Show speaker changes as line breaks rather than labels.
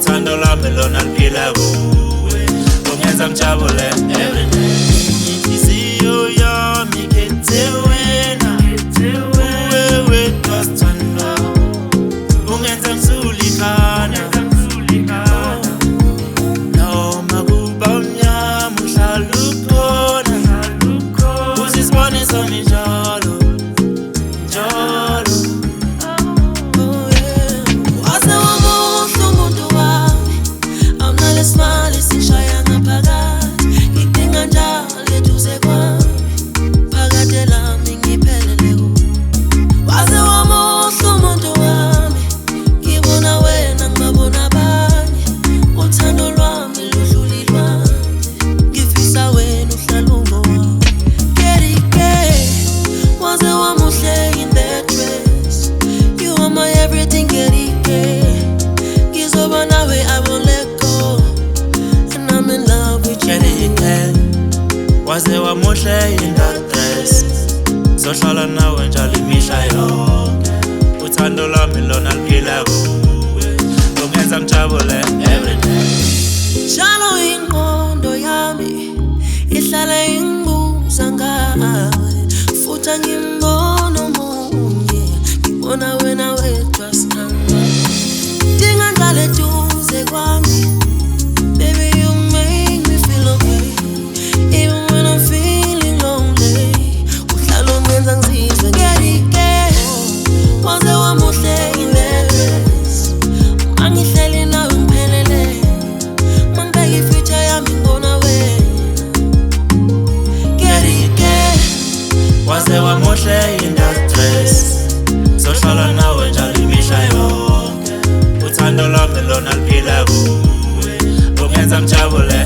uthando lami lona liphila kuwe, ungenza ngijabule everyday. Inhliziyo yami ikhethe wena, uwe wedwa sithando, ungenza ngizule ikhanda. Noma kuba umnyama uhlala ukhona, uzisibone sami njalo njalo.
Waze wamuhle umuntu wami, awunale smile sishaya ngaphakathi, ngidinga njalo eduze kwami, phakade lami ngiphelele kuwe. Waze wamuhle umuntu wami, ngibona wena ngibabona abanye, uthando lwami ludlula lwami, ngifisa wena uhlala ungowami. Gerike, waze wamuhle in that dress, you are my everything. Gerike, ngizoba nawe, I won't let go, and I'm in love with you.
Gerike, waze wamuhle in that dress, zohlala nawe njalo imihla yonke, uthando lami lona liphila kuwe, ungenza ngijabule everyday.
Njalo ingqondo yami ihlala ingibuza ngawe, futhi angimbona omunye, ngibona wena wedwa sithando. Dinga njalo eduze kwami, baby you make me feel okay, even when I'm feeling lonely, uhlala ungenza ngizizwe. Gerike, waze wamuhle in that dress, mangihleli nawe ngiphelele, mangibeka ifuture yami ngibona wena. Gerike,
Waze wamuhle in that dress, zohlala nawe njalo imihla yonke, uthando lami lona liphila kuwe, ungenza ngijabule